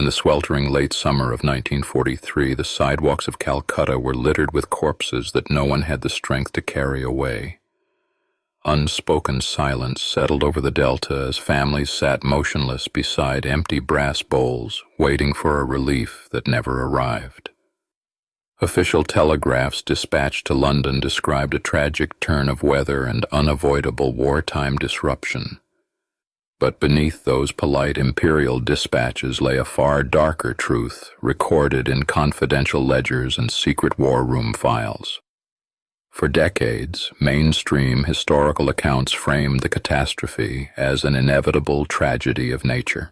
In the sweltering late summer of 1943, the sidewalks of Calcutta were littered with corpses that no one had the strength to carry away. Unspoken silence settled over the delta as families sat motionless beside empty brass bowls, waiting for a relief that never arrived. Official telegraphs dispatched to London described a tragic turn of weather and unavoidable wartime disruption. But beneath those polite imperial dispatches lay a far darker truth, recorded in confidential ledgers and secret war room files. For decades, mainstream historical accounts framed the catastrophe as an inevitable tragedy of nature.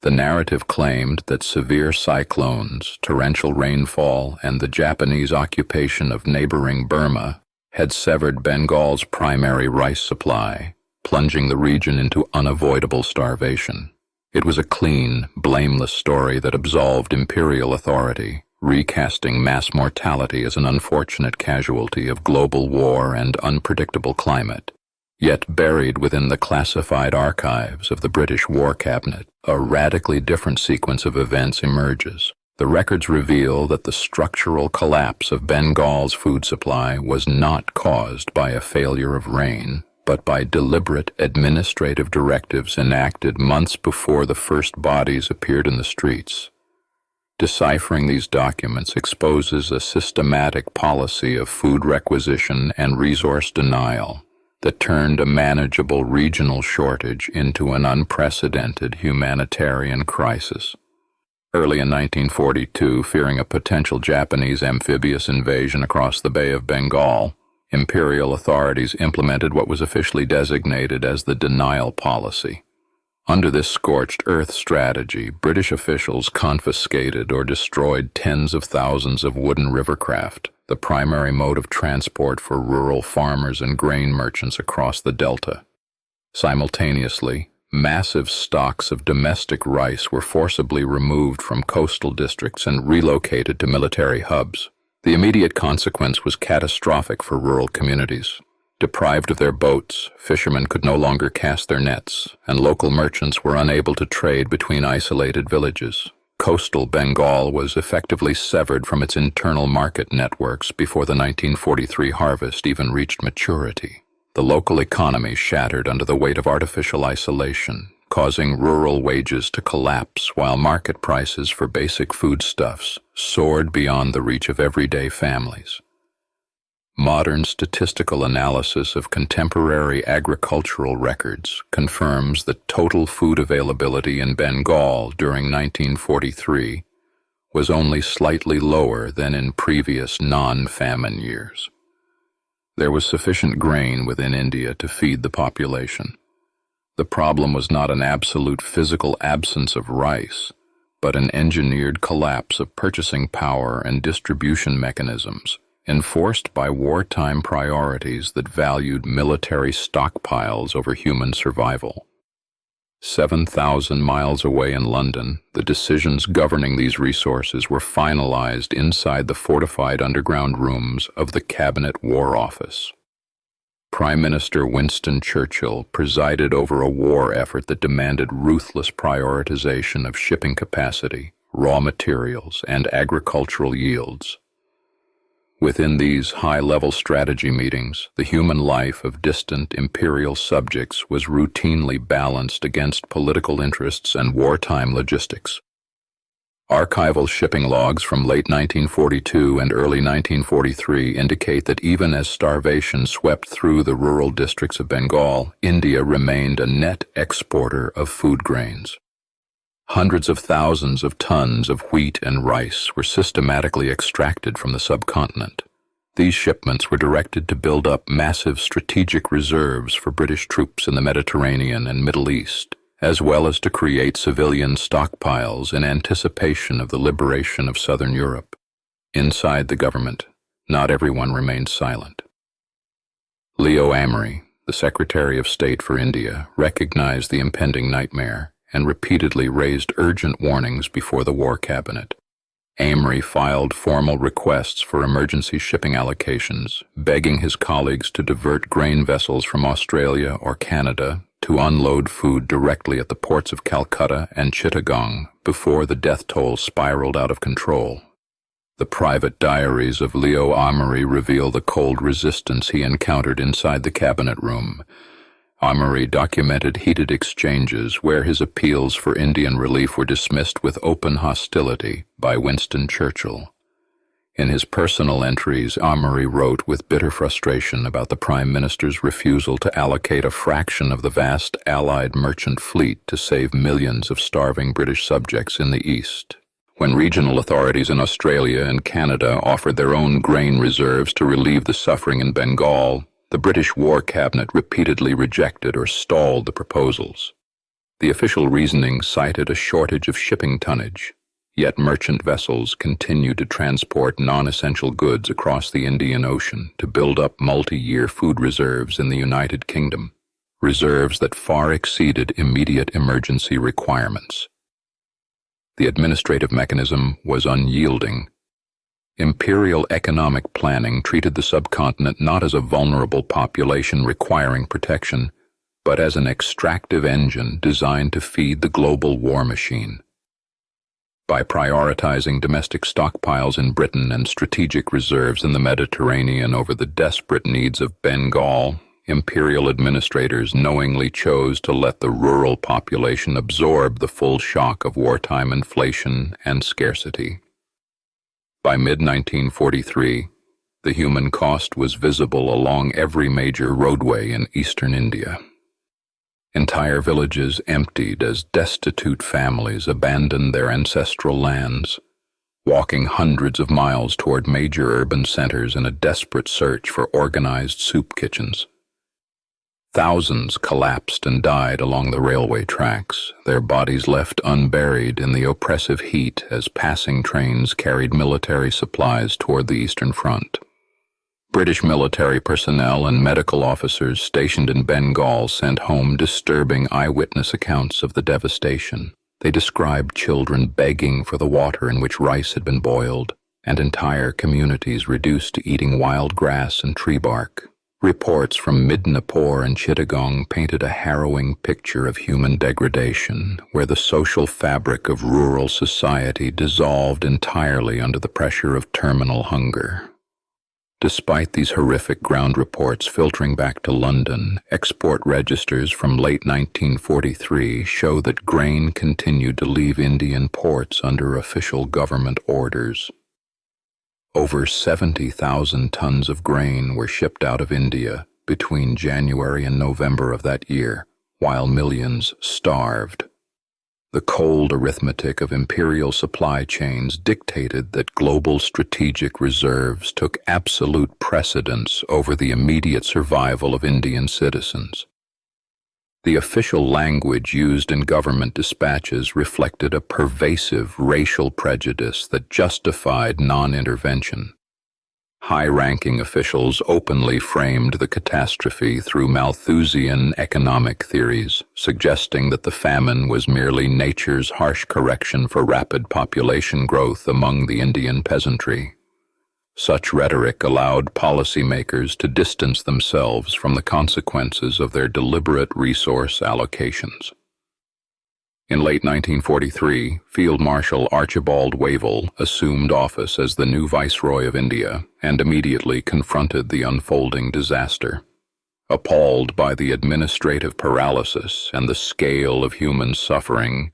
The narrative claimed that severe cyclones, torrential rainfall, and the Japanese occupation of neighboring Burma had severed Bengal's primary rice supply, plunging the region into unavoidable starvation. It was a clean, blameless story that absolved imperial authority, recasting mass mortality as an unfortunate casualty of global war and unpredictable climate. Yet buried within the classified archives of the British War Cabinet, a radically different sequence of events emerges. The records reveal that the structural collapse of Bengal's food supply was not caused by a failure of rain, but by deliberate administrative directives enacted months before the first bodies appeared in the streets. Deciphering these documents exposes a systematic policy of food requisition and resource denial that turned a manageable regional shortage into an unprecedented humanitarian crisis. Early in 1942, fearing a potential Japanese amphibious invasion across the Bay of Bengal, imperial authorities implemented what was officially designated as the denial policy. Under this scorched earth strategy, British officials confiscated or destroyed tens of thousands of wooden rivercraft, the primary mode of transport for rural farmers and grain merchants across the delta. Simultaneously, massive stocks of domestic rice were forcibly removed from coastal districts and relocated to military hubs. The immediate consequence was catastrophic for rural communities. Deprived of their boats, fishermen could no longer cast their nets, and local merchants were unable to trade between isolated villages. Coastal Bengal was effectively severed from its internal market networks before the 1943 harvest even reached maturity. The local economy shattered under the weight of artificial isolation, causing rural wages to collapse while market prices for basic foodstuffs soared beyond the reach of everyday families. Modern statistical analysis of contemporary agricultural records confirms that total food availability in Bengal during 1943 was only slightly lower than in previous non-famine years. There was sufficient grain within India to feed the population. The problem was not an absolute physical absence of rice, but an engineered collapse of purchasing power and distribution mechanisms, enforced by wartime priorities that valued military stockpiles over human survival. 7,000 miles away in London, the decisions governing these resources were finalized inside the fortified underground rooms of the Cabinet War Office. Prime Minister Winston Churchill presided over a war effort that demanded ruthless prioritization of shipping capacity, raw materials, and agricultural yields. Within these high-level strategy meetings, the human life of distant imperial subjects was routinely balanced against political interests and wartime logistics. Archival shipping logs from late 1942 and early 1943 indicate that even as starvation swept through the rural districts of Bengal, India remained a net exporter of food grains. Hundreds of thousands of tons of wheat and rice were systematically extracted from the subcontinent. These shipments were directed to build up massive strategic reserves for British troops in the Mediterranean and Middle East, as well as to create civilian stockpiles in anticipation of the liberation of southern Europe. Inside the government, not everyone remained silent. Leo Amory, the Secretary of State for India, recognized the impending nightmare and repeatedly raised urgent warnings before the War Cabinet. Amory filed formal requests for emergency shipping allocations, begging his colleagues to divert grain vessels from Australia or Canada to unload food directly at the ports of Calcutta and Chittagong before the death toll spiraled out of control. The private diaries of Leo Amery reveal the cold resistance he encountered inside the cabinet room. Amery documented heated exchanges where his appeals for Indian relief were dismissed with open hostility by Winston Churchill. In his personal entries, Amery wrote with bitter frustration about the Prime Minister's refusal to allocate a fraction of the vast Allied merchant fleet to save millions of starving British subjects in the East. When regional authorities in Australia and Canada offered their own grain reserves to relieve the suffering in Bengal, the British War Cabinet repeatedly rejected or stalled the proposals. The official reasoning cited a shortage of shipping tonnage, yet merchant vessels continued to transport non-essential goods across the Indian Ocean to build up multi-year food reserves in the United Kingdom, reserves that far exceeded immediate emergency requirements. The administrative mechanism was unyielding. Imperial economic planning treated the subcontinent not as a vulnerable population requiring protection, but as an extractive engine designed to feed the global war machine. By prioritizing domestic stockpiles in Britain and strategic reserves in the Mediterranean over the desperate needs of Bengal, imperial administrators knowingly chose to let the rural population absorb the full shock of wartime inflation and scarcity. By mid-1943, the human cost was visible along every major roadway in eastern India. Entire villages emptied as destitute families abandoned their ancestral lands, walking hundreds of miles toward major urban centers in a desperate search for organized soup kitchens. Thousands collapsed and died along the railway tracks, their bodies left unburied in the oppressive heat as passing trains carried military supplies toward the Eastern Front. British military personnel and medical officers stationed in Bengal sent home disturbing eyewitness accounts of the devastation. They described children begging for the water in which rice had been boiled, and entire communities reduced to eating wild grass and tree bark. Reports from Midnapore and Chittagong painted a harrowing picture of human degradation, where the social fabric of rural society dissolved entirely under the pressure of terminal hunger. Despite these horrific ground reports filtering back to London, export registers from late 1943 show that grain continued to leave Indian ports under official government orders. Over 70,000 tons of grain were shipped out of India between January and November of that year, while millions starved. The cold arithmetic of imperial supply chains dictated that global strategic reserves took absolute precedence over the immediate survival of Indian citizens. The official language used in government dispatches reflected a pervasive racial prejudice that justified non-intervention. High-ranking officials openly framed the catastrophe through Malthusian economic theories, suggesting that the famine was merely nature's harsh correction for rapid population growth among the Indian peasantry. Such rhetoric allowed policymakers to distance themselves from the consequences of their deliberate resource allocations. In late 1943, Field Marshal Archibald Wavell assumed office as the new Viceroy of India and immediately confronted the unfolding disaster. Appalled by the administrative paralysis and the scale of human suffering,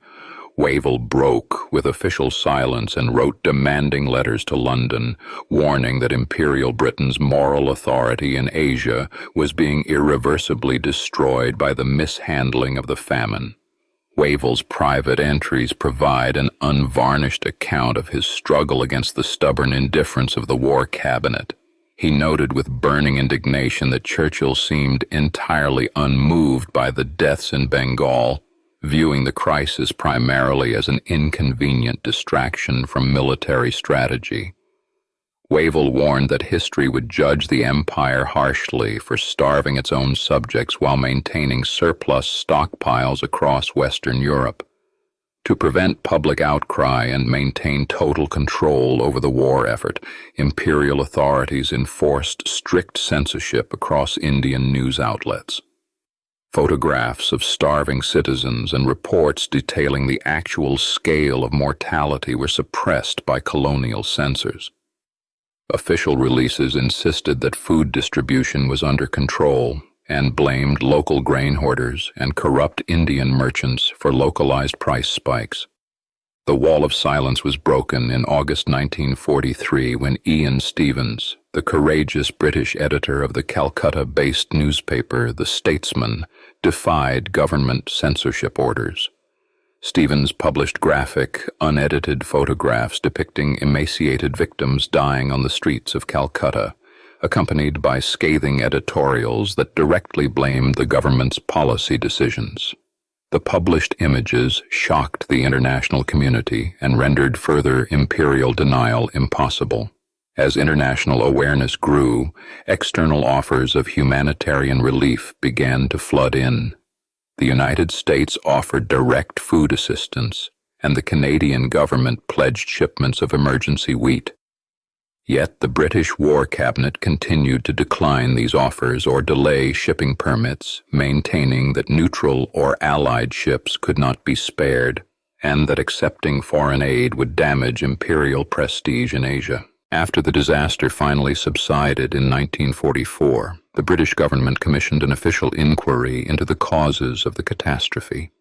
Wavell broke with official silence and wrote demanding letters to London, warning that Imperial Britain's moral authority in Asia was being irreversibly destroyed by the mishandling of the famine. Wavell's private entries provide an unvarnished account of his struggle against the stubborn indifference of the War Cabinet. He noted with burning indignation that Churchill seemed entirely unmoved by the deaths in Bengal, viewing the crisis primarily as an inconvenient distraction from military strategy. Wavell warned that history would judge the empire harshly for starving its own subjects while maintaining surplus stockpiles across Western Europe. To prevent public outcry and maintain total control over the war effort, imperial authorities enforced strict censorship across Indian news outlets. Photographs of starving citizens and reports detailing the actual scale of mortality were suppressed by colonial censors. Official releases insisted that food distribution was under control and blamed local grain hoarders and corrupt Indian merchants for localized price spikes. The wall of silence was broken in August 1943 when Ian Stevens, the courageous British editor of the Calcutta-based newspaper The Statesman, defied government censorship orders. Stevens published graphic, unedited photographs depicting emaciated victims dying on the streets of Calcutta, accompanied by scathing editorials that directly blamed the government's policy decisions. The published images shocked the international community and rendered further imperial denial impossible. As international awareness grew, external offers of humanitarian relief began to flood in. The United States offered direct food assistance, and the Canadian government pledged shipments of emergency wheat. Yet the British War Cabinet continued to decline these offers or delay shipping permits, maintaining that neutral or allied ships could not be spared, and that accepting foreign aid would damage imperial prestige in Asia. After the disaster finally subsided in 1944, the British government commissioned an official inquiry into the causes of the catastrophe.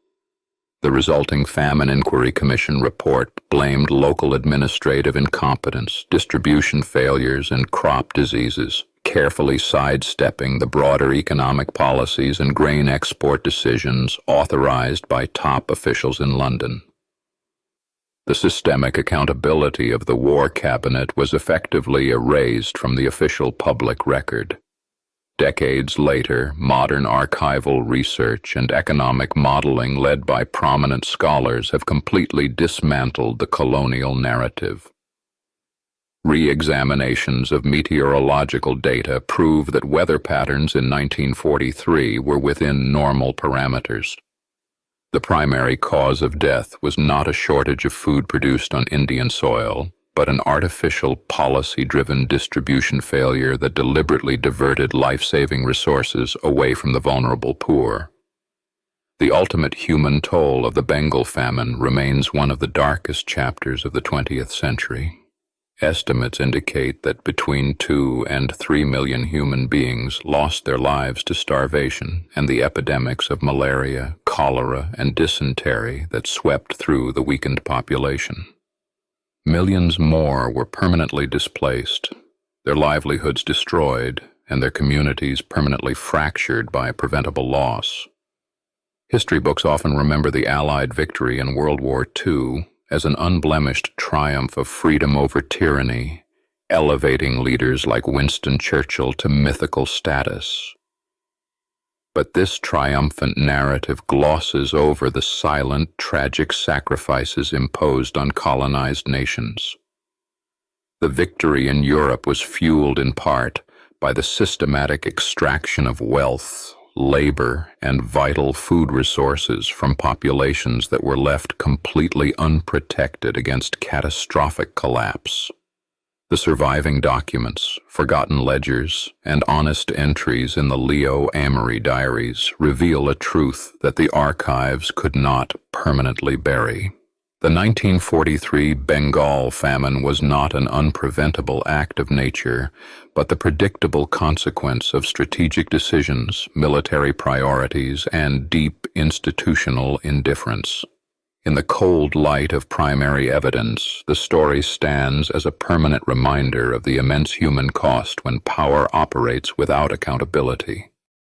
The resulting Famine Inquiry Commission report blamed local administrative incompetence, distribution failures, and crop diseases, carefully sidestepping the broader economic policies and grain export decisions authorized by top officials in London. The systemic accountability of the War Cabinet was effectively erased from the official public record. Decades later, modern archival research and economic modeling led by prominent scholars have completely dismantled the colonial narrative. Re-examinations of meteorological data prove that weather patterns in 1943 were within normal parameters. The primary cause of death was not a shortage of food produced on Indian soil, but an artificial, policy-driven distribution failure that deliberately diverted life-saving resources away from the vulnerable poor. The ultimate human toll of the Bengal famine remains one of the darkest chapters of the 20th century. Estimates indicate that between 2 and 3 million human beings lost their lives to starvation and the epidemics of malaria, cholera, and dysentery that swept through the weakened population. Millions more were permanently displaced, their livelihoods destroyed, and their communities permanently fractured by preventable loss. History books often remember the Allied victory in World War II as an unblemished triumph of freedom over tyranny, elevating leaders like Winston Churchill to mythical status. But this triumphant narrative glosses over the silent, tragic sacrifices imposed on colonized nations. The victory in Europe was fueled in part by the systematic extraction of wealth, labor, and vital food resources from populations that were left completely unprotected against catastrophic collapse. The surviving documents, forgotten ledgers, and honest entries in the Leo Amory diaries reveal a truth that the archives could not permanently bury. The 1943 Bengal famine was not an unpreventable act of nature, but the predictable consequence of strategic decisions, military priorities, and deep institutional indifference. In the cold light of primary evidence, the story stands as a permanent reminder of the immense human cost when power operates without accountability.